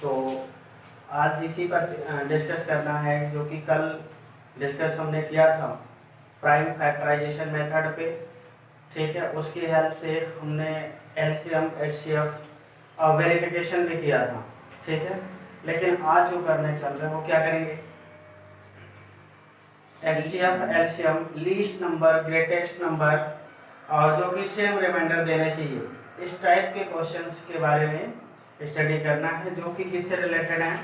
तो आज इसी पर डिस्कस करना है जो कि कल डिस्कस हमने किया था प्राइम फैक्टराइजेशन मेथड पे। ठीक है, उसकी हेल्प से हमने एलसीएम एचसीएफ और वेरिफिकेशन भी किया था। ठीक है, लेकिन आज जो करने चल रहे हैं वो क्या करेंगे, HCF LCM least number greatest number और जो कि सेम रिमाइंडर देने चाहिए, इस टाइप के क्वेश्चंस के बारे में स्टडी करना है जो कि किससे रिलेटेड है,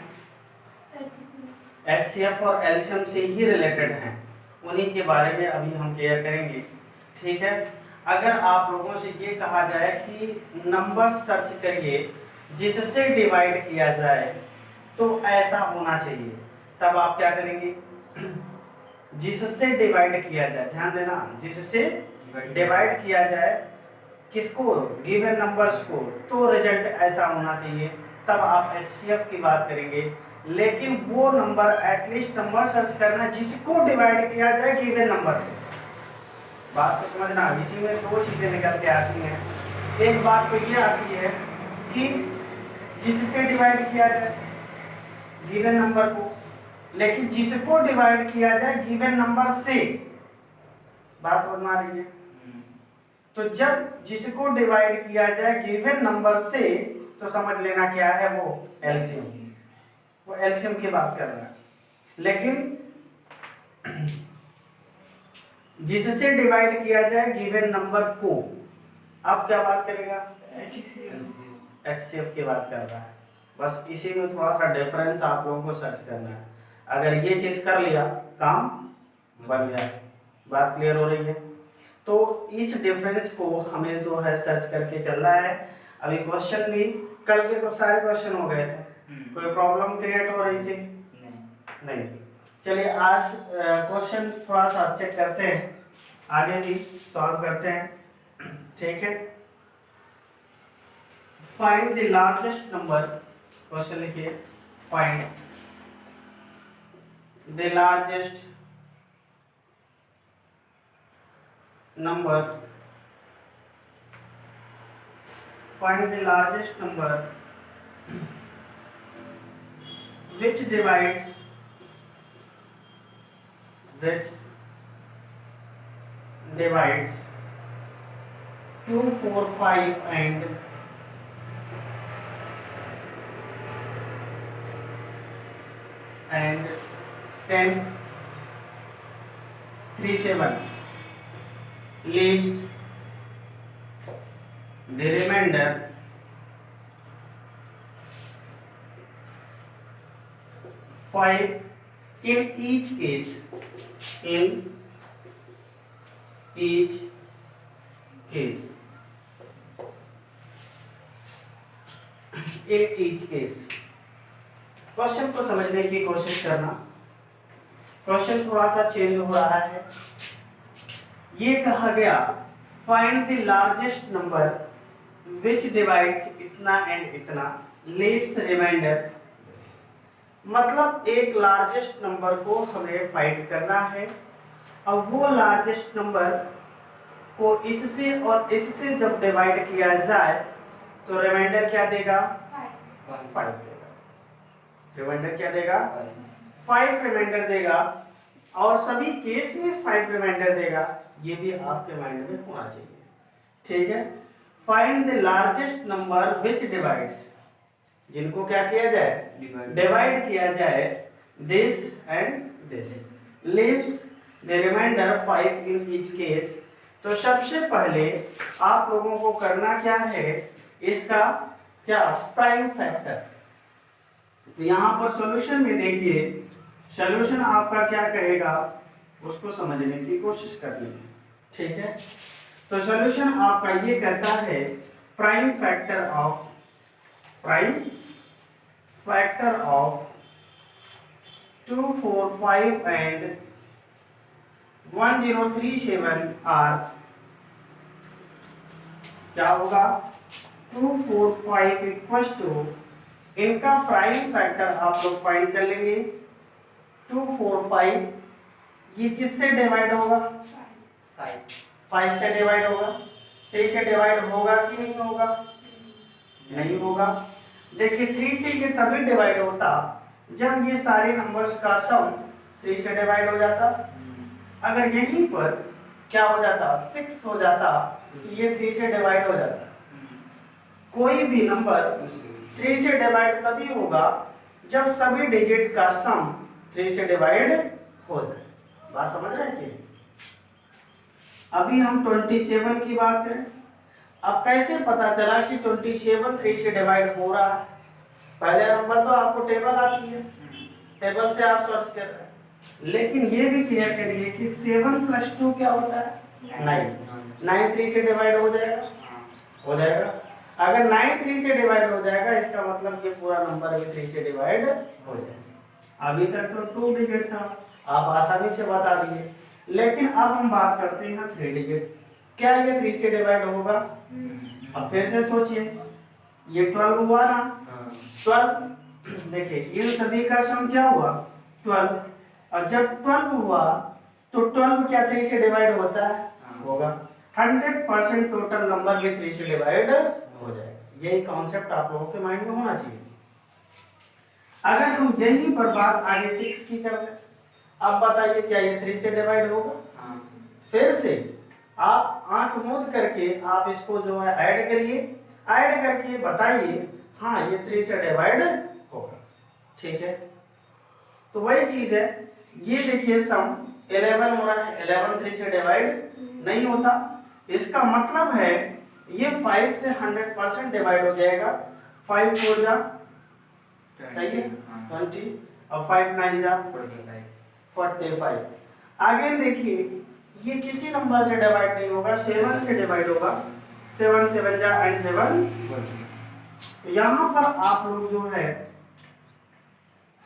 एचसीएफ और एलसीएम से ही रिलेटेड हैं। उन्हीं के बारे में अभी हम क्लियर करेंगे। ठीक है, अगर आप लोगों से ये कहा जाए कि नंबर सर्च करिए जिससे डिवाइड किया जाए तो ऐसा होना चाहिए, तब आप क्या करेंगे, जिससे डिवाइड किया जाए, ध्यान देना, जिससे डिवाइड किया जाए किसको, गिवन नंबर्स को, तो रिजल्ट ऐसा होना चाहिए, तब आप एचसीएफ की बात करेंगे। लेकिन वो नंबर एटलीस्ट नंबर सर्च करना जिसको डिवाइड किया जाए गिवन नंबर से। बात को समझना, इसी में दो चीजें निकल के आती हैं। एक बात तो ये आती है कि जिससे डिवाइड किया जाए गिवन नंबर को, लेकिन जिसको डिवाइड किया जाए गिवन नंबर से। बात समझ में आ रही है? तो जब जिसको डिवाइड किया जाए गिवन नंबर से तो समझ लेना क्या है, वो एलसीएम, वो एलसीएम की बात कर रहा है। लेकिन जिससे डिवाइड किया जाए गिवन नंबर को, अब क्या बात करेगा, एचसीएफ की बात कर रहा है। बस इसी में थोड़ा सा डिफरेंस आप लोगों को सर्च करना है। अगर ये चीज कर लिया काम बन गया। बात क्लियर हो रही है? तो इस डिफरेंस को हमें जो है सर्च करके चलना है। अभी क्वेश्चन भी कल के तो सारे क्वेश्चन हो गए थे, कोई प्रॉब्लम क्रिएट हो रही थी नहीं। चलिए आज क्वेश्चन थोड़ा सा चेक करते हैं, आगे भी सॉल्व करते हैं। ठीक है, find the largest number, question लिखिए, find the largest number, find the largest number which divides 2 4 5 and 10 3 7 leaves the remainder 5 in each case, in each case, in each case। Question को समझने की कोशिश करना। क्वेश्चन थोड़ा सा चेंज हो रहा है। ये कहा गया find the largest number which divides इतना एंड इतना, लीव्स रिमाइंडर, मतलब एक लार्जेस्ट नंबर को हमें फाइंड करना है। अब वो लार्जेस्ट नंबर को इससे और इससे जब डिवाइड किया जाए तो रिमाइंडर क्या देगा, 5 देगा। रिमाइंडर क्या देगा, 5 रिमाइंडर देगा, और सभी केस में 5 रिमाइंडर देगा। ये भी आपके माइंड में होना चाहिए। ठीक है, find the largest number which divides, जिनको क्या किया जाए, डिवाइड किया जाए, this and this, leaves the remainder 5 in each case. तो सबसे पहले आप लोगों को करना क्या है, इसका क्या, प्राइम फैक्टर। तो यहाँ पर सॉल्यूशन में देखिए, सॉल्यूशन आपका क्या कहेगा उसको समझने की कोशिश करनी है। ठीक है, तो सॉल्यूशन आपका ये कहता है prime factor of 2 4 5 and 1037 are क्या होगा, 2 4 5 इक्वल्स टू, इनका प्राइम फैक्टर आप लोग फाइंड कर लेंगे। 2 4 5 ये किससे डिवाइड होगा, 5 से डिवाइड होगा। 3 से डिवाइड होगा कि नहीं होगा, नहीं होगा। देखिए 3 से ये तभी डिवाइड होता जब ये सारे नंबर्स का सम 3 से डिवाइड हो जाता। अगर यहीं पर क्या हो जाता 6 हो जाता तो ये 3 से डिवाइड हो जाता। कोई भी नंबर 3 से डिवाइड तभी होगा जब सभी डिजिट का सम 3 से डिवाइड हो जाए। बात समझ रहे हैं कि अभी हम 27 की बात करें। अब कैसे पता चला कि 27 3 से डिवाइड हो रहा है? पहले नंबर तो आपको टेबल आती है, टेबल से आप सर्च कर रहे हैं, लेकिन ये भी क्लियर करिए कि 7 + 2 क्या होता है 9। 9 3 से डिवाइड हो जाएगा, हो जाएगा। अगर 9 3 से डिवाइड हो जाएगा इसका मतलब ये पूरा नंबर भी 3 से डिवाइड हो जाएगा। अभी तक तो 2 डिजिट था, आप आसानी से बता दिए, लेकिन अब हम बात करते हैं 3 डिजिट। क्या ये 3 से डिवाइड होगा? अब फिर से सोचिए, ये 12 हुआ ना, 12 देखिए इन सभी का सम क्या हुआ 12, और जब 12 हुआ तो 12 क्या 3 से डिवाइड होता है? होगा। 100% टोटल नंबर भी 3 से डिवाइड हो जाएगा। यही कॉन्सेप्ट आप लोगों के माइंड में होना चाहिए। अगर हम यहीं पर बात आगे 6 की करते हैं, अब बताइए क्या ये 3 से डिवाइड होगा? फिर से आप आंख मूंद करके आप इसको जो है ऐड करिए, ऐड करके बताइए हाँ ये 3 से डिवाइड होगा। ठीक है, तो वही चीज है, ये देखिए सम 11 हो रहा है, 11 3 से डिवाइड नहीं होता। इसका मतलब है ये 5 से 100% डिवाइड हो जाएगा। 5 4 जा सही है 20, और 5 9 जा 45। आगे देखिए ये किसी नंबर से डिवाइड नहीं होगा, 7 से डिवाइड होगा। 7 7 जा एंड 7। यहाँ पर आप लोग जो है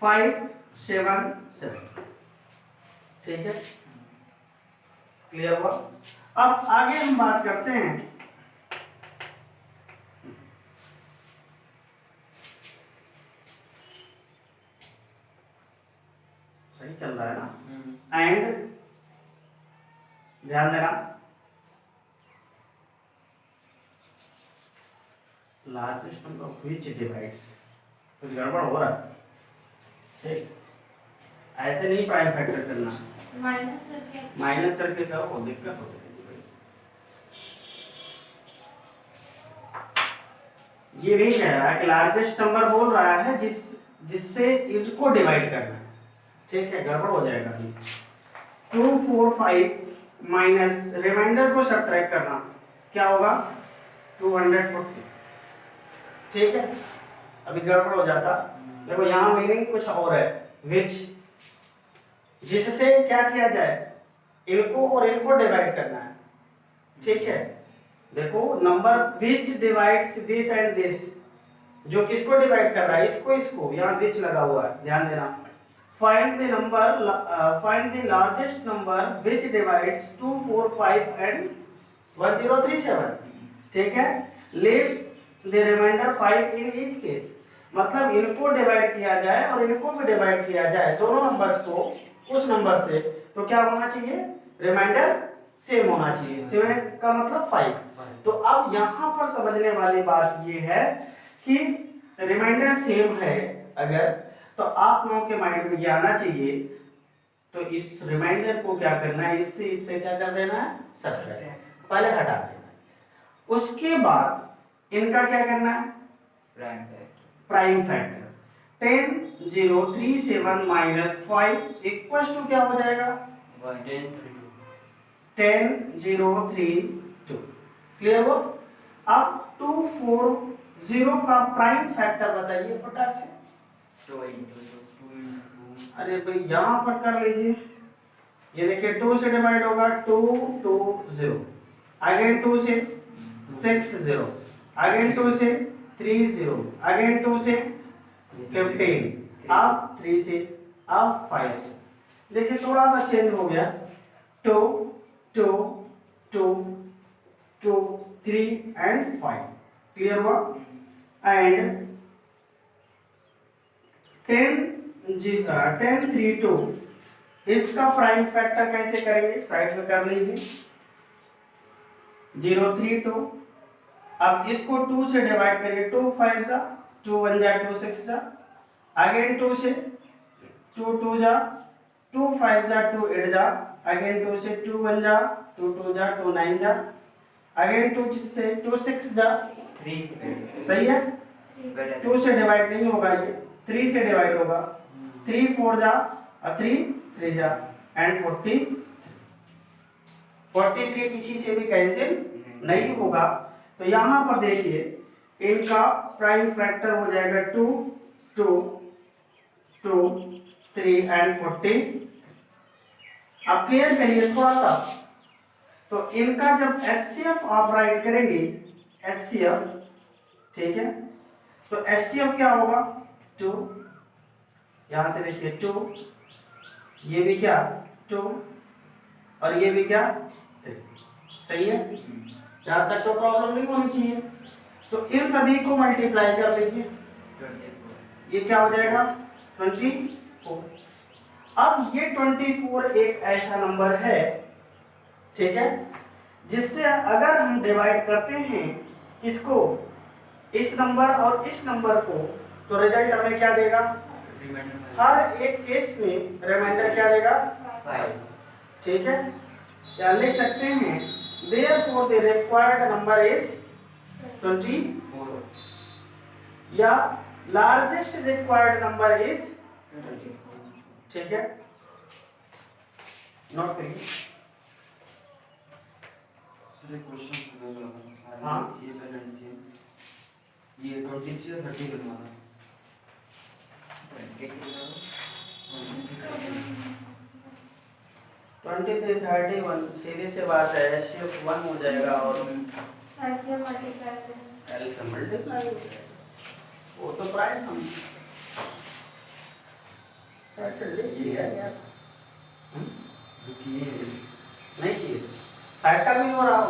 5 7 7, ठीक है, क्लियर हुआ। अब आगे हम बात करते हैं सही चल रहा है ना, एंड ध्यान देना लार्जेस्ट नंबर व्हिच डिवाइड्स, कुछ गड़बड़ हो रहा है। ठीक, ऐसे नहीं प्राइम फैक्टर करना, माइनस करके करो, दिक्कत हो जाएगी। ये नहीं कह रहा है कि लार्जेस्ट नंबर बोल रहा है जिससे इसको डिवाइड करना है। ठीक है, गड़बड़ हो जाएगा। 2 4 5 माइनस रिमाइंडर को सब्ट्रैक्ट करना, क्या होगा 240। ठीक है, अभी गड़बड़ हो जाता। देखो यहाँ मीनिंग कुछ और है, विच, जिससे क्या किया जाए, इनको और इनको डिवाइड करना है। ठीक है, देखो number which divides this and this, जो किसको डिवाइड कर रहा है, इसको इसको, यहाँ विच लगा हुआ है, ध्यान देना। Find the number, find the largest number which divides 2 4 5 and 1037। ठीक है, leaves the remainder 5 in each case, मतलब इनको डिवाइड किया जाए और इनको भी डिवाइड किया जाए, दोनों नंबर्स को उस नंबर से, तो क्या होना चाहिए, रिमाइंडर सेम होना चाहिए। 7 का मतलब 5। तो अब यहाँ पर समझने वाली बात ये है कि रिमाइंडर सेम है अगर, तो आप लोगों के माइंड में ये आना चाहिए, तो इस रिमाइंडर को क्या करना है, इससे क्या कर देना है, सब्ट्रैक्ट, पहले हटा देना है। उसके बाद इनका क्या करना है, prime factor. 10 0 3 7 minus 5 equals to क्या हो जाएगा 10 0 3 2। क्लियर हो? अब 2 4 0 का प्राइम फैक्टर बताइए फटाक से। अरे भाई यहाँ पर कर लीजिए, ये देखिए 2 से डिवाइड होगा 2 2 0, अगेन 2 से 6 0, अगेन 2 से 3 0, अगेन 2 से 15, अब 3 से, अब 5 से। देखिए थोड़ा सा चेंज हो गया, 2 2 2 2 3 एंड 5। क्लियर हुआ? एंड 10 3 2, इसका प्राइम फैक्टर कैसे करेंगे, साइड में कर लीजिए 0 3 2। अब इसको 2 से डिवाइड करिए, 2 5 जा 2 1 जा 2 6 जा, अगेन 2 से 2 2 जा, 2 5 जा 2 8 जा, अगेन 2 से 2 1 जा, 2 2 जा 2 9 जा, अगेन 2 से 2 6 जा 3 से सही है। 2 से डिवाइड नहीं होगा, ये 3 से डिवाइड होगा, 3 4 जा और 3 3 जा एंड 43 किसी से भी कैंसिल नहीं होगा। तो यहाँ पर देखिए इनका प्राइम फैक्टर हो जाएगा 2 2 2 3 एंड 14। अब क्लियर करिए थोड़ा सा। तो इनका जब HCF आप राइट करेंगे, HCF ठीक है, तो HCF क्या होगा 2, यहां से देखिए 2, ये भी क्या 2 और ये भी क्या 3, सही है। जहां तक तो प्रॉब्लम नहीं होनी चाहिए। तो इन सभी को मल्टीप्लाई कर लीजिए, ये क्या हो जाएगा 24। अब ये 24 एक ऐसा नंबर है, ठीक है, जिससे अगर हम डिवाइड करते हैं इसको, इस नंबर और इस नंबर को, तो रिजल्ट हमें क्या देगा, हर एक केस में रिमाइंडर क्या देगा 5, ठीक है। या लिख सकते हैं therefore the required number is 24 या largest required number is 24, ठीक है। नोट करिए। सर क्वेश्चन हाँ ये 23 और 30 बनवाना 23 31 सीधी से बात है, HCF 1 हो जाएगा और एलसीएम मल्टीप्लाई एलसीएम मल्टीप्लाई हो जाएगा, वो तो प्राइम नंबर नहीं किए, फैक्टर नहीं हो रहा हो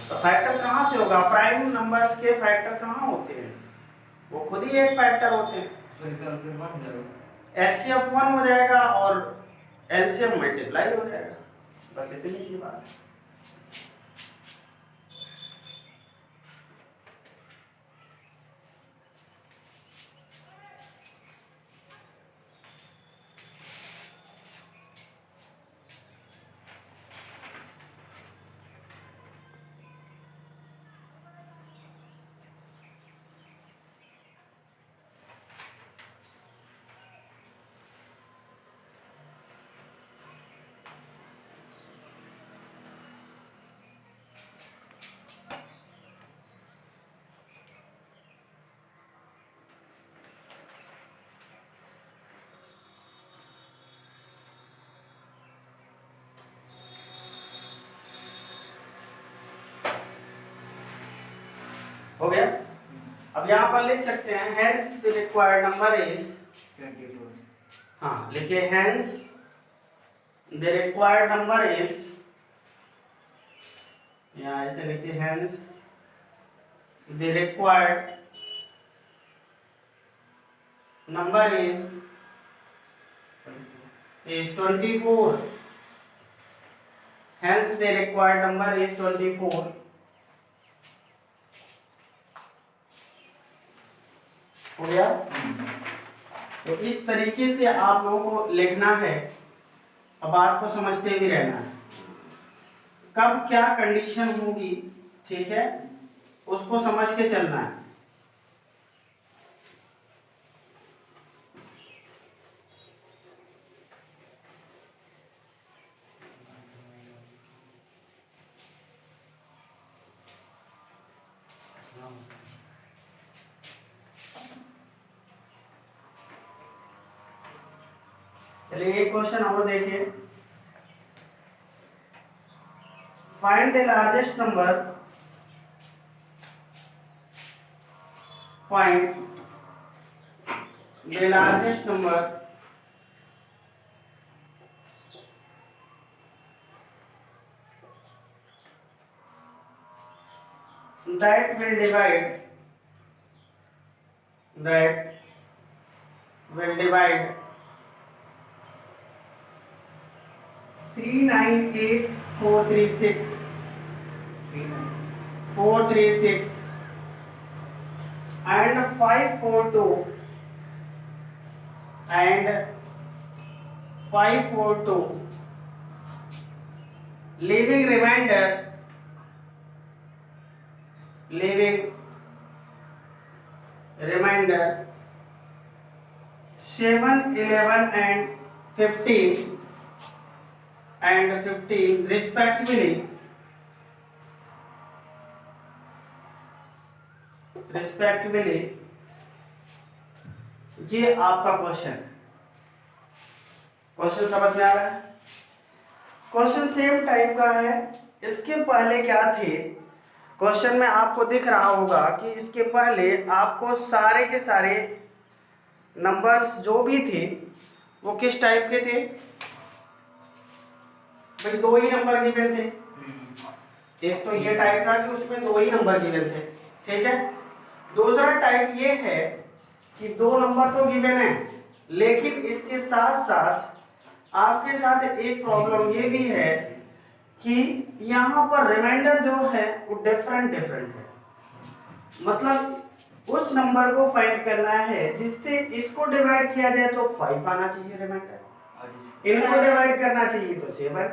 तो फैक्टर कहाँ से होगा, प्राइम नंबर्स के फैक्टर कहाँ होते हैं, वो खुद ही एक फैक्टर होते हैं। HCF 1 हो जाएगा और LCM मल्टीप्लाई हो जाएगा, बस इतनी सी बात है। हो गया। अब यहाँ पर लिख सकते हैं hence the required number is 24। हाँ लिखिए hence the required number is, यहाँ ऐसे लिखिए hence the required number is 24, hence the required number is 24। हो गया। तो इस तरीके से आप लोगों को लिखना है, अब आपको समझते भी रहना है कब क्या कंडीशन होगी, ठीक है, उसको समझ के चलना है। चलिए एक क्वेश्चन और देखिए, find the largest number, find the largest number that will divide 398436 436 and 542 and 542 leaving remainder 7, 11 and 15 respectively ये आपका क्वेश्चन समझ में आ रहा है। क्वेश्चन सेम टाइप का है। इसके पहले क्या थे, क्वेश्चन में आपको दिख रहा होगा कि इसके पहले आपको सारे के सारे नंबर्स जो भी थे वो किस टाइप के थे भाई, 2 ही नंबर गिवन थे। एक तो ये टाइप था कि उसमें 2 ही नंबर गिवन थे, ठीक है। दूसरा टाइप ये है कि 2 नंबर तो गिवन है, लेकिन इसके साथ साथ आपके साथ एक प्रॉब्लम ये भी है कि यहाँ पर रिमाइंडर जो है वो डिफरेंट है। मतलब उस नंबर को फाइंड करना है जिससे इसको डिवाइड किया जाए तो 5 आना चाहिए रिमाइंडर, इनको डिवाइड करना चाहिए तो 7,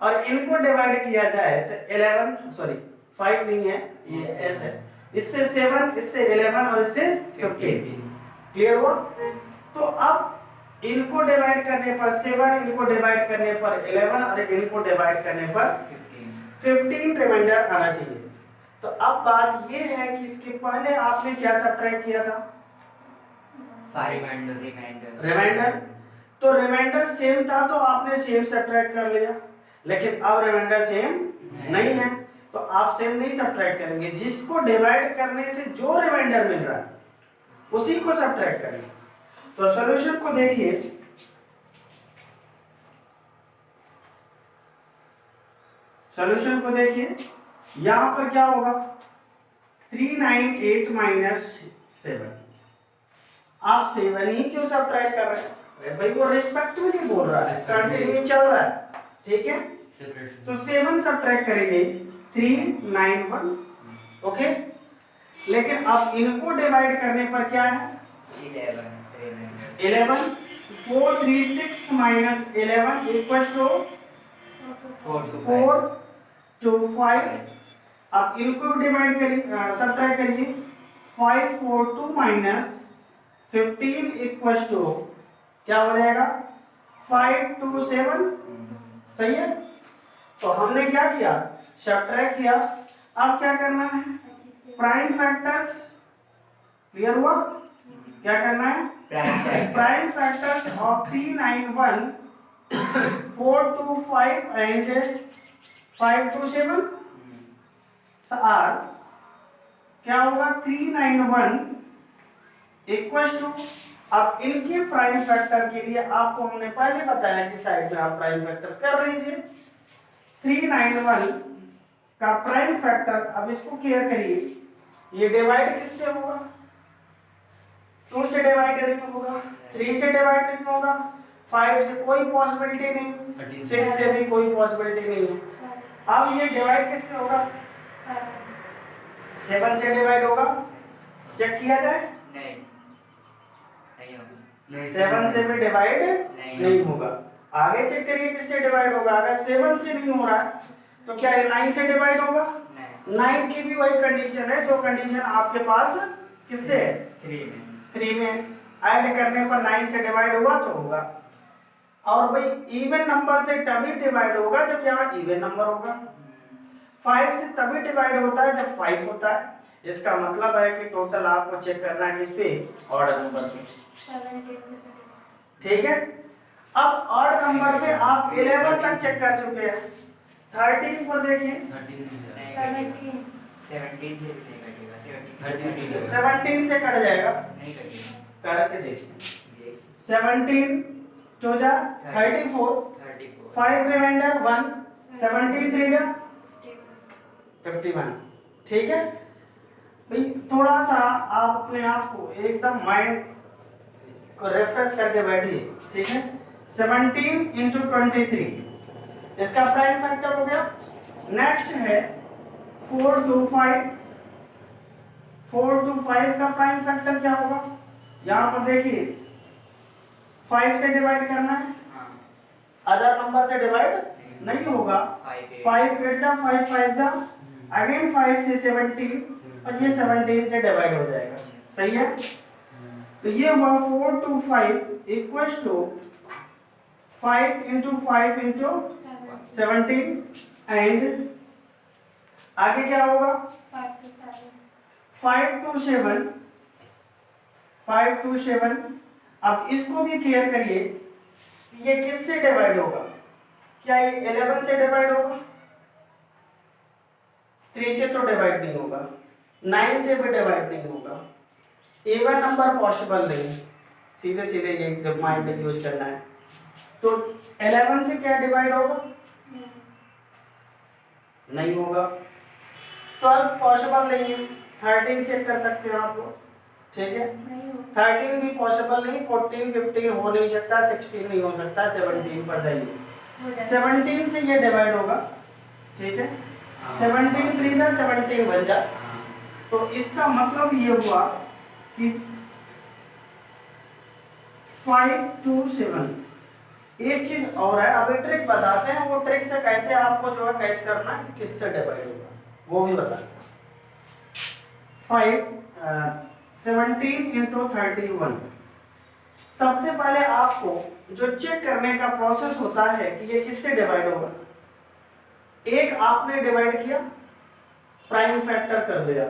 और इनको डिवाइड किया जाए तो 11 सॉरी 5 नहीं है, ये एस है। इससे 7, इससे 11 और इससे 15। क्लियर हुआ? तो अब इनको डिवाइड करने पर 7, इनको डिवाइड करने पर 11 और इनको डिवाइड करने पर 15 रिमाइंडर आना चाहिए। तो अब बात ये है कि इसके पहले आपने क्या सब्ट्रैक्ट किया था? रिमाइंडर। तो रिमाइंडर सेम था तो आपने सेम सब्ट्रैक्ट कर लिया, लेकिन अब रिमाइंडर सेम नहीं है तो आप सेम नहीं सब्ट्रैक्ट करेंगे। जिसको डिवाइड करने से जो रिमाइंडर मिल रहा है उसी को सब्ट्रैक्ट करेंगे। तो सॉल्यूशन को देखिए, यहां पर क्या होगा 398 माइनस 7। आप 7 ही क्यों सब्ट्रैक्ट कर रहे हैं भाई? वो रिस्पेक्टिवली बोल रहा है, कंटिन्यू चल रहा है, ठीक है। तो 7 सब्ट्रैक्ट करेंगे 391, ओके। लेकिन अब इनको डिवाइड करने पर क्या है 11। 436 माइनस 11 इक्वल टू 425। अब इनको डिवाइड करिए, सब्ट्रैक्ट करिए 542 माइनस 15 इक्वल टू क्या हो जाएगा 527। सही है। तो हमने क्या किया, सब्ट्रैक्ट किया। अब क्या करना है, प्राइम फैक्टर्स। क्लियर हुआ? क्या करना है, prime factors of 391, 425 and 527 are क्या होगा 391 इक्वल टू। अब इनके प्राइम फैक्टर के लिए आपको हमने पहले बताया कि साइड में आप प्राइम फैक्टर कर लीजिए। 391 का प्राइम फैक्टर, अब इसको क्लियर करिए, ये डिवाइड किससे होगा? 2 से डिवाइड नहीं होगा, 3 से डिवाइड नहीं होगा, 5 से कोई पॉसिबिलिटी नहीं, 6 से भी कोई पॉसिबिलिटी नहीं है। अब ये डिवाइड किससे होगा? 7 से डिवाइड होगा। चेक किया जाए, 7 से भी डिवाइड नहीं होगा। आगे चेक करिए किससे डिवाइड होगा। अगर 7 से नहीं हो रहा है तो क्या ये 9 से डिवाइड होगा? 9 की भी वही कंडीशन है जो कंडीशन आपके पास किससे है 3 में। ऐड करने पर 9 से डिवाइड हुआ तो होगा। और भाई इवन नंबर से तभी डिवाइड होगा जब यहाँ इवन नंबर होगा। 5 से तभी डिवाइड होता है जब 5 होता है। इसका मतलब है कि टोटल आपको चेक करना है किस पे, ऑड नंबर पे, ठीक है। अब ऑड नंबर पे आप 11 तक चेक कर चुके हैं। 13 को देखिए, 17 से कट जाएगा, करके देखिए। 17 तो जा 34, 5 रिमाइंडर 1, 17 3 जा 51, ठीक है भाई। थोड़ा सा आप अपने आप को एकदम माइंड को रेफ्रेश करके बैठिए, ठीक है। 17 इंटू 23 इसका प्राइम फैक्टर हो गया। नेक्स्ट है 425, 4 to 5 का प्राइम फैक्टर क्या होगा? यहाँ पर देखिए 5 से डिवाइड करना है, हाँ अदर नंबर से डिवाइड नहीं होगा। 5 8 जा 5 5 जा, अगेन 5 से 17 और ये 17 से डिवाइड हो जाएगा। सही है? तो ये हुआ 4 to 5 equals to 5 into 5 into 17 and आगे क्या होगा? 5 to 7 5 to 7। अब इसको भी क्लियर करिए कि ये किससे डिवाइड होगा? क्या ये 11 से डिवाइड होगा? 3 से तो डिवाइड नहीं होगा, 9 से भी डिवाइड नहीं होगा, इवन नंबर पॉसिबल नहीं, सीधे सीधे ये माइंड यूज करना है। तो 11 से क्या डिवाइड होगा? नहीं होगा। 12 पॉसिबल नहीं है, 13 चेक कर सकते हैं आप लोग, ठीक है? 13 भी पॉसिबल नहीं, 14 15 हो नहीं सकता, 16 नहीं हो सकता, 17 पर जाइए। 17 से ये डिवाइड होगा, ठीक है? 17 3 जा 17 बन जा। तो इसका मतलब ये हुआ कि 5 to 7। एक चीज और है, अभी ट्रिक बताते हैं, वो ट्रिक से कैसे आपको जो है कैच करना है कि किससे डिवाइड होगा वो भी बताते हैं। 17 into 31। सबसे पहले आपको जो चेक करने का प्रोसेस होता है कि ये किससे डिवाइड होगा, एक आपने डिवाइड किया, प्राइम फैक्टर कर दिया,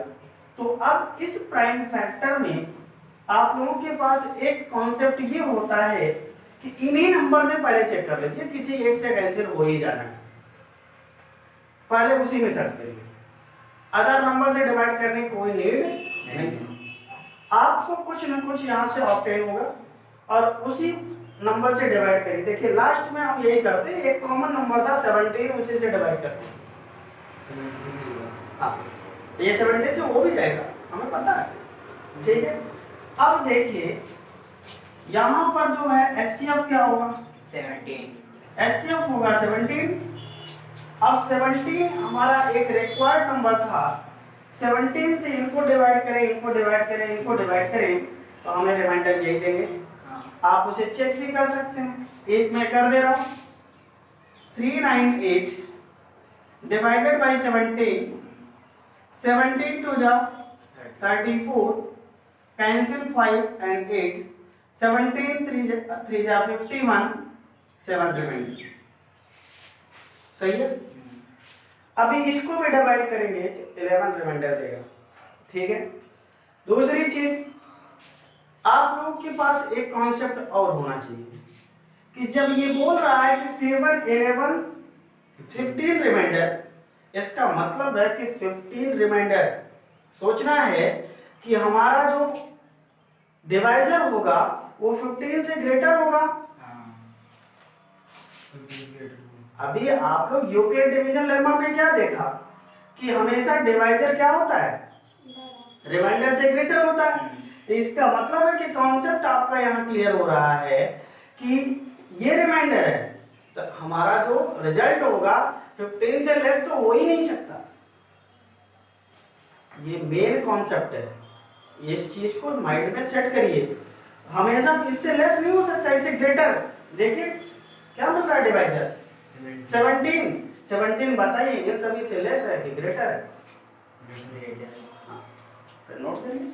तो अब इस प्राइम फैक्टर में आप लोगों के पास एक कॉन्सेप्ट ये होता है कि इन्हीं नंबर से पहले चेक कर लेते हैं, किसी एक से कैंसिल हो ही जाना है, पहले उसी में सर्च करिए, अदर नंबर से डिवाइड करने की कोई नीड नहीं। आपको कुछ ना कुछ यहाँ से ऑब्टेन होगा और उसी नंबर से डिवाइड करिए। देखिए लास्ट में हम यही करते हैं, एक कॉमन नंबर था 17, उसी से डिवाइड करते हैं। हाँ, ये 17 से हो भी जाएगा, हमें पता है, ठीक है? अब देखिए यहाँ पर जो है HCF क्या होगा? 17। HCF होगा 17। अब 17 हमारा एक रिक्वायर्ड नंबर था, 17 से इनको डिवाइड करें, इनको डिवाइड करें, इनको डिवाइड करें, तो हमें रिमाइंडर यही देंगे। आप उसे चेक भी कर सकते हैं, एक मैं कर दे रहा हूँ, 398 डिवाइडेड बाई 17, 17 टू जा 34, कैंसिल 5 एंड 8, 17 3 जा 51, 7 रिमाइंडर। सही है? अभी इसको भी डिवाइड करेंगे तो 11 रिमाइंडर देगा, ठीक है? दूसरी चीज, आप लोगों के पास एक कॉन्सेप्ट और होना चाहिए कि जब ये बोल रहा है कि 7 11 15 रिमाइंडर, इसका मतलब है कि 15 रिमाइंडर सोचना है कि हमारा जो डिवाइजर होगा वो 15 से ग्रेटर होगा। अभी आप लोग यूक्लिड डिवीजन लेमा में क्या देखा कि हमेशा डिवाइजर क्या होता है? रिमाइंडर से ग्रेटर होता है। तो इसका मतलब है कि कॉन्सेप्ट आपका यहाँ क्लियर हो रहा है कि ये रिमाइंडर है, तो हमारा जो रिजल्ट होगा 15 से लेस तो हो ही नहीं सकता। ये मेन कॉन्सेप्ट है, इस चीज को माइंड में सेट करिए, हमेशा इससे लेस नहीं हो सकता, इससे ग्रेटर। देखिए क्या मिल रहा है डिवाइजर 17 बताइए, इन सभी से लेस है कि ग्रेटर है? हाँ, फिर नोट करिए।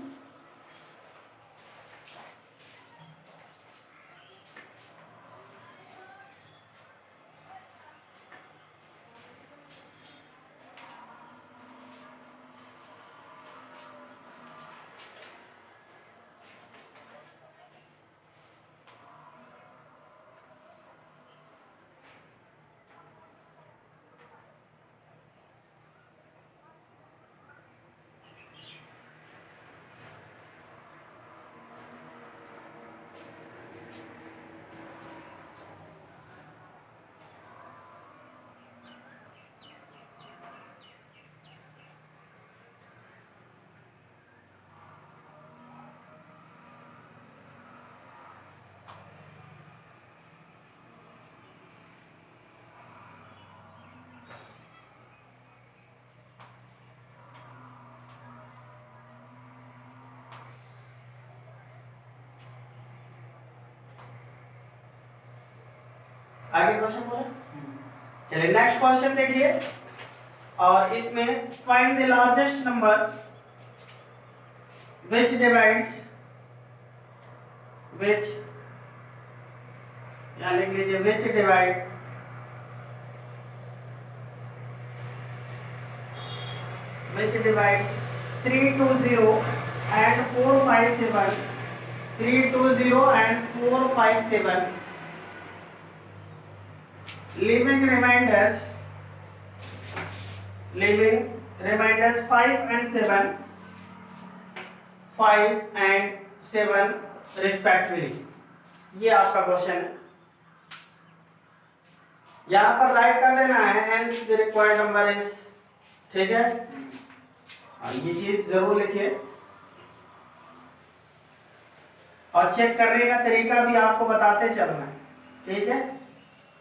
आगे क्वेश्चन बोले। चलिए नेक्स्ट क्वेश्चन देखिए, और इसमें find the largest number which divides which, यहाँ लिख लीजिए which divide which divides 320 and 457, 320 and 457, leaving remainders 5 and 7, 5 and 7 respectively। ये आपका क्वेश्चन है, यहाँ पर राइट कर देना है hence the required number is, ठीक है। ये चीज जरूर लिखिए, और चेक करने का तरीका भी आपको बताते चलना है, ठीक है।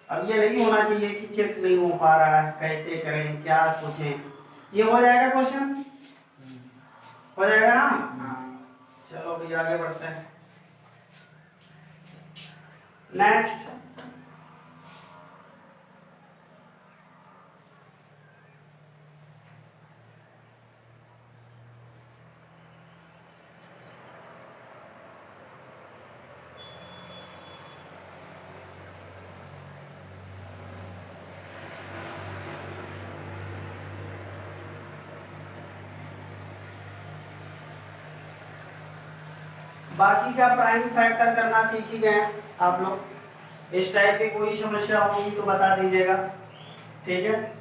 अब ये नहीं होना चाहिए कि चेक नहीं हो पा रहा है, कैसे करें, क्या सोचें। ये हो जाएगा क्वेश्चन, हो जाएगा ना। चलो अभी आगे बढ़ते हैं। नेक्स्ट, बाकी का प्राइम फैक्टर करना सीख ही गए आप लोग। इस टाइप की कोई समस्या होगी तो बता दीजिएगा, ठीक है।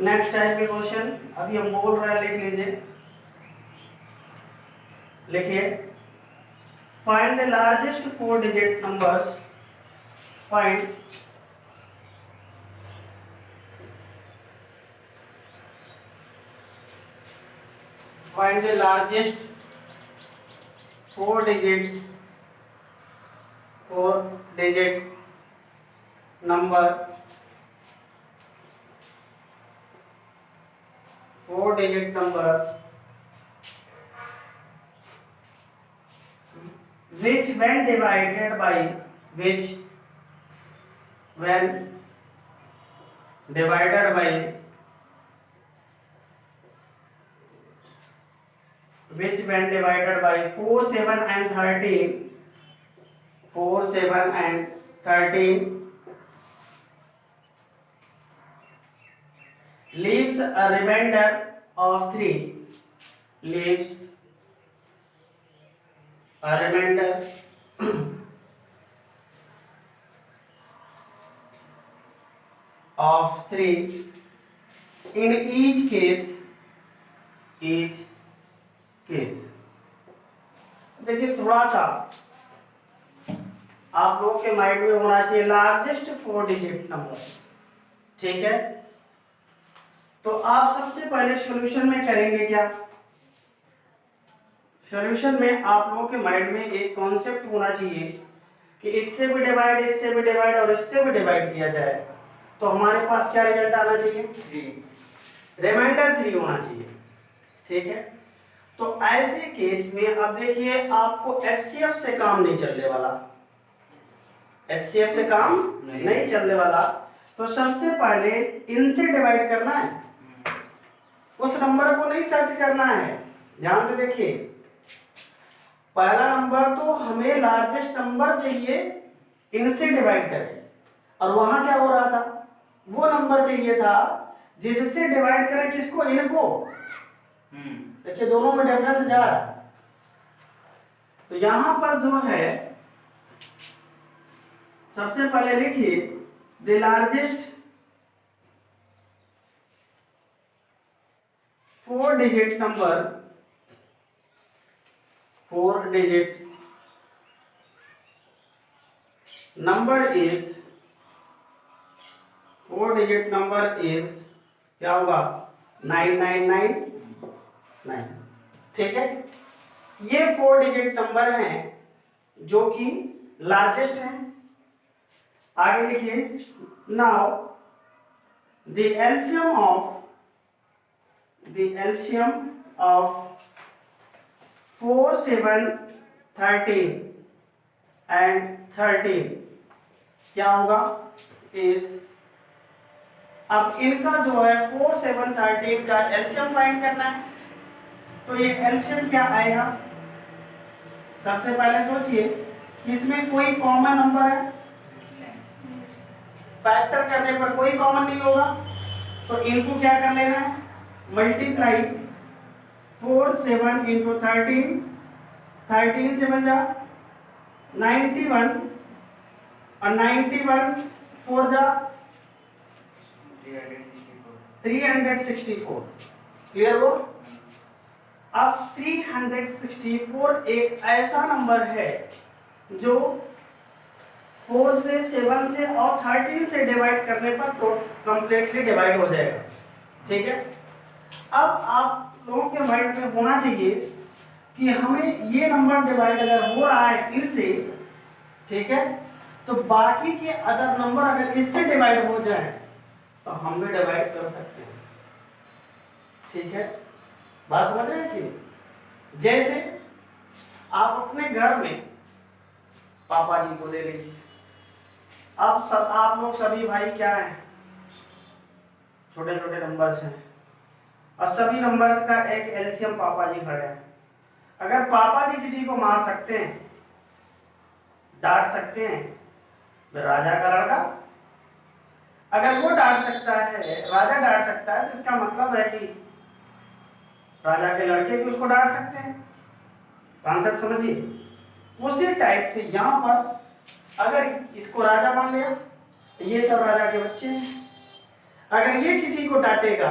नेक्स्ट टाइप के क्वेश्चन अभी हम बोल रहे हैं, लिख लीजिए, लिखिए find the largest 4 digit numbers, find the largest 4 digit number, 4 digit number which when divided by which when divided by 4, 7 and 13, 4, 7 and 13 leaves a remainder of 3, leaves a remainder of 3 in each case, देखिए थोड़ा सा आप लोगों के mind में होना चाहिए largest 4 digit number, ठीक है। तो आप सबसे पहले सॉल्यूशन में करेंगे क्या, सॉल्यूशन में आप लोगों के माइंड में एक कॉन्सेप्ट होना चाहिए कि इससे भी डिवाइड, इससे भी डिवाइड और इससे भी डिवाइड किया जाए तो हमारे पास क्या रिजल्ट आना चाहिए, 3, रिमाइंडर 3 होना चाहिए, ठीक है। तो ऐसे केस में अब देखिए आपको HCF से काम नहीं चलने वाला, HCF से काम नहीं चलने वाला। तो सबसे पहले इनसे डिवाइड करना है, उस नंबर को नहीं सर्च करना है। ध्यान से देखिए, पहला नंबर तो हमें लार्जेस्ट नंबर चाहिए, इनसे डिवाइड करें, और वहां क्या हो रहा था, वो नंबर चाहिए था जिससे डिवाइड करें किसको, इनको। देखिए दोनों में डिफरेंस जा रहा है। तो यहां पर जो है सबसे पहले लिखिए the largest 4 digit number, 4 digit number is, 4 digit number is क्या होगा, 9999, ठीक है। ये 4 डिजिट नंबर हैं जो कि लार्जेस्ट हैं। आगे लिखिए, now the LCM of 4, 7, 13 and 13 क्या होगा, इज, अब इनका जो है 4, 7, 13 का एलसीएम फाइंड करना है। तो ये एलसीएम क्या आएगा? सबसे पहले सोचिए इसमें कोई कॉमन नंबर है, फैक्टर करने पर कोई कॉमन नहीं होगा, तो इनको क्या कर लेना है, मल्टीप्लाई 4, 7 इंटू 13, 13 से बन जा 91 और 91 4 जा 364। क्लियर हो? अब 364 एक ऐसा नंबर है जो 4 से 7 से और 13 से डिवाइड करने पर कंप्लीटली डिवाइड हो जाएगा। ठीक है, अब आप लोगों के माइंड में होना चाहिए कि हमें ये नंबर डिवाइड अगर हो रहा है इनसे, ठीक है, तो बाकी के अदर नंबर अगर इससे डिवाइड हो जाए तो हम भी डिवाइड कर सकते हैं। ठीक है, बात समझ रहे हैं कि जैसे आप अपने घर में पापा जी को ले लीजिए, आप लोग सभी भाई क्या हैं, छोटे छोटे नंबर्स हैं और सभी नंबर्स का एक एलसीएम पापा जी खड़े हैं। अगर पापा जी किसी को मार सकते हैं, डांट सकते हैं, तो राजा का लड़का अगर वो डांट सकता है, राजा डांट सकता है, तो इसका मतलब है कि राजा के लड़के भी उसको डांट सकते हैं। कॉन्सेप्ट समझिए। उसी टाइप से यहाँ पर अगर इसको राजा मान लिया, ये सब राजा के बच्चे हैं, अगर ये किसी को डांटेगा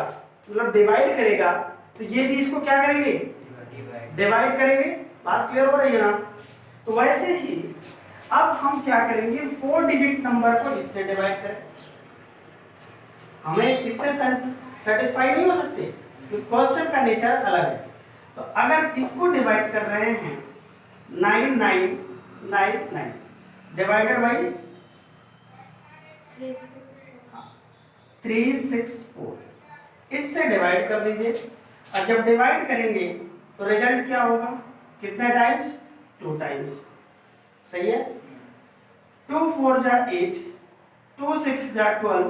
मतलब डिवाइड करेगा, तो ये भी इसको क्या करेंगे, डिवाइड करेंगे। बात क्लियर हो रही है ना? तो वैसे ही अब हम क्या करेंगे, 4 डिजिट नंबर को इससे डिवाइड करें। हमें इससे सेटिस्फाई नहीं हो सकते, क्वेश्चन का नेचर अलग है। तो अगर इसको डिवाइड कर रहे हैं 9999 डिवाइडेड बाई 364, इससे डिवाइड कर दीजिए। और जब डिवाइड करेंगे तो रिजल्ट क्या होगा, कितने टाइम्स, 2 टाइम्स। सही है, 2 4 जा 8, 2 6 जा 12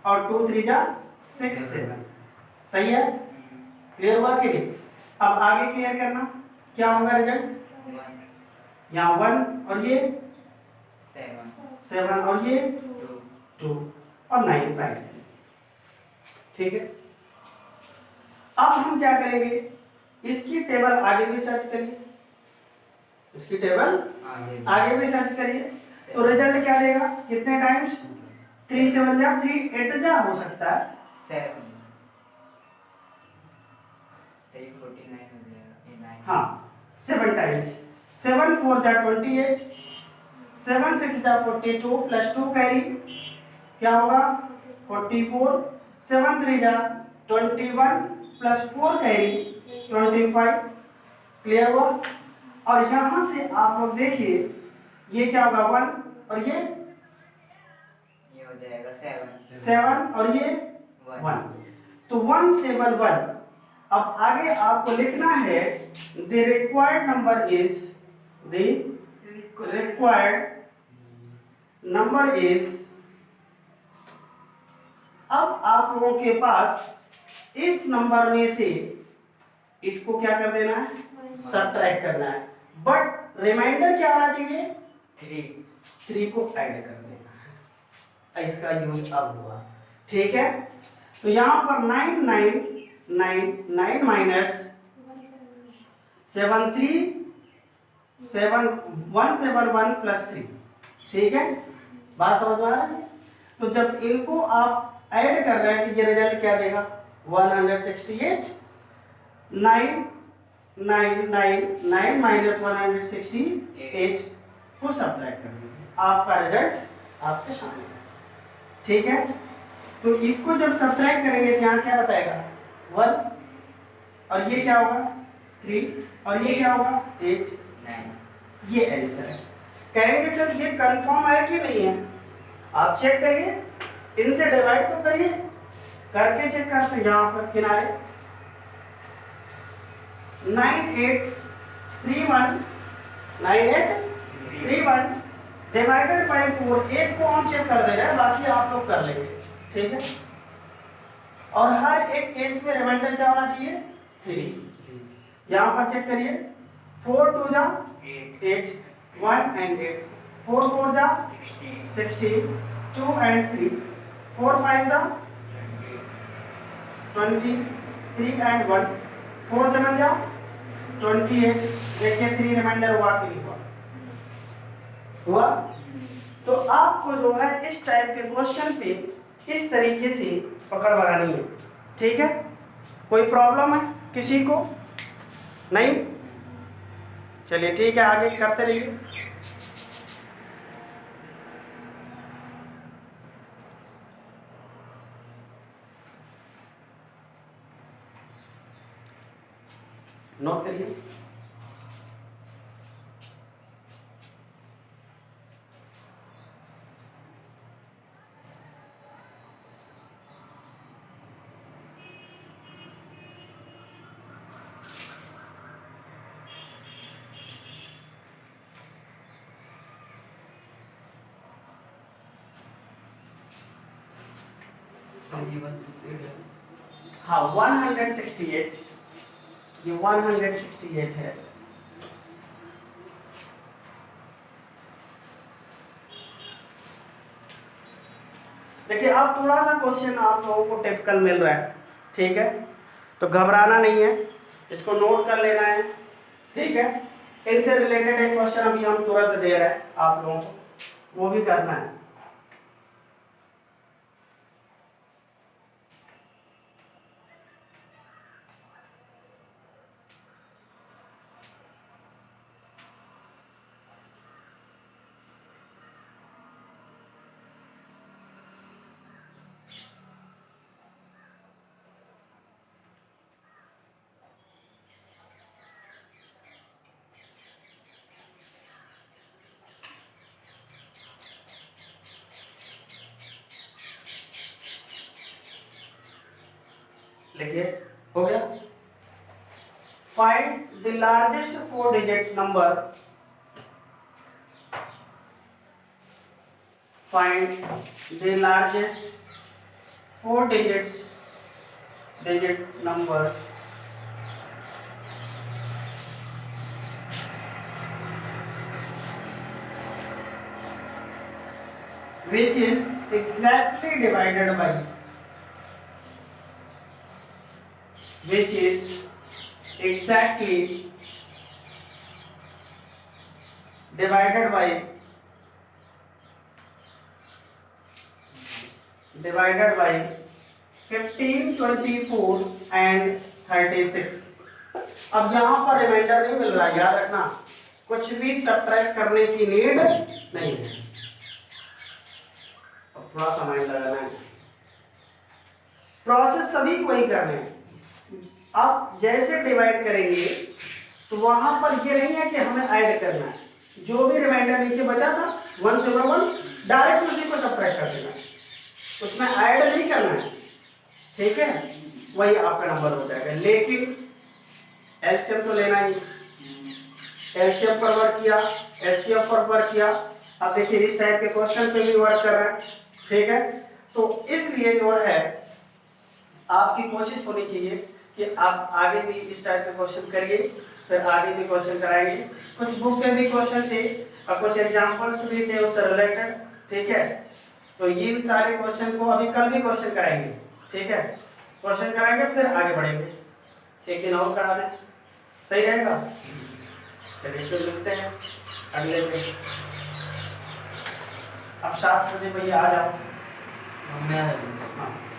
और 2 3 जा 6 7। सही है, क्लियर हुआ कि नहीं? अब आगे क्लियर करना, क्या होगा रिजल्ट, यहाँ 1 और ये 7 और ये 2 और 9 राइट। ठीक है, अब हम क्या करेंगे, इसकी टेबल आगे भी सर्च करिए, इसकी टेबल आगे भी सर्च करिए, तो रिजल्ट क्या देगा, कितने टाइम्स, 3 7 जा 3 8 जा हो सकता है 7 49 हो जाएगा, हाँ 7 टाइम्स, 7 4 जा 28, 7 6 जा 42 प्लस 2 कैरी क्या होगा 44, 7 3 जा 21 प्लस 4 कैरी 25। क्लियर हुआ? और यहाँ से आप लोग देखिए ये क्या होगा 1 और ये हो जाएगा 7 और ये 1, तो 171। अब आगे आपको लिखना है the required number is, the required number is. अब आप लोगों के पास इस नंबर में से इसको क्या कर देना है, सब्ट्रैक्ट करना है, बट रिमाइंडर क्या आना चाहिए, 3 को ऐड कर देना है। इसका यूज अब हुआ। ठीक है, तो यहाँ पर 9999 माइनस 171 प्लस 3। ठीक है, बात समझ में आ रही है? तो जब इनको आप ऐड कर रहे हैं तो ये रिजल्ट क्या देगा, 168, 999 माइनस 168 को सब्ट्रैक्ट कर दीजिए, आपका रिजल्ट आपके सामने है। ठीक है, तो इसको जब सब्ट्रैक्ट करेंगे तो यहाँ क्या बताएगा 1 और ये क्या होगा 3 और ये क्या होगा 8 9। ये आंसर है। कहेंगे सर ये कंफर्म है कि नहीं है, आप चेक करिए, इनसे डिवाइड तो करिए, करके चेक करते हैं। यहाँ पर किनारे 9831 डिवाइडेड बाई 4, एक को हम चेक कर दे रहे हैं, बाकी आप लोग कर लेंगे, ठीक है। और हर एक केस में रिमाइंडर क्या होना चाहिए, 3। यहाँ पर चेक करिए, 4 2 जा 8, 1 and 8, 4 4 जा 16, 2 and 3, 4 5 जा 20, 3 and 1, 4 7 जा 28। देखिए 3 रिमाइंडर हुआ कि नहीं हुआ? तो आपको जो है इस टाइप के क्वेश्चन पे इस तरीके से पकड़ बनानी है, ठीक है। कोई प्रॉब्लम है किसी को? नहीं? चलिए ठीक है, आगे करते रहिए। नोट करिए। हाँ 168, ये 168 है। देखिए अब थोड़ा सा क्वेश्चन आप लोगों को टिपिकल मिल रहा है, ठीक है, तो घबराना नहीं है, इसको नोट कर लेना है, ठीक है। इनसे रिलेटेड एक क्वेश्चन अभी हम तुरंत दे रहे हैं आप लोगों को, वो भी करना है। लिखिए, हो गया। Find the largest 4 digit number, find the largest 4 digit number which is exactly divided by, which is exactly divided by 15, 24 and 36। अब यहाँ पर रिमाइंडर नहीं मिल रहा, याद रखना, कुछ भी सब्ट्रैक्ट करने की नीड नहीं है। अब थोड़ा सा माइंड लगाना है, प्रोसेस सभी को ही करने हैं। आप जैसे डिवाइड करेंगे तो वहां पर ये नहीं है कि हमें ऐड करना है, जो भी रिमाइंडर नीचे बचा था 1 से 1 डायरेक्ट उसी को सब्ट्रैक्ट कर देना, उसमें ऐड नहीं करना है, ठीक है, वही आपका नंबर हो जाएगा। लेकिन एलसीएम तो लेना ही, एलसीएम पर वर्क किया, एचसीएफ पर वर्क किया। अब देखिए इस टाइप के क्वेश्चन पे भी वर्क कर रहा है, ठीक है। तो इसलिए जो है आपकी कोशिश होनी चाहिए कि आप आगे भी इस टाइप के क्वेश्चन करिए, फिर आगे भी क्वेश्चन कराएंगे। कुछ बुक में भी क्वेश्चन थे और कुछ एग्जांपल्स भी थे उससे रिलेटेड, ठीक है। तो इन सारे क्वेश्चन को अभी कल भी क्वेश्चन कराएंगे, ठीक है, क्वेश्चन कराएंगे फिर आगे बढ़ेंगे, एक दिन और करा दें, सही रहेगा। चलिए फिर मिलते हैं अगले दिन। अब 7 बजे भैया आ जाओ। मैं हाँ।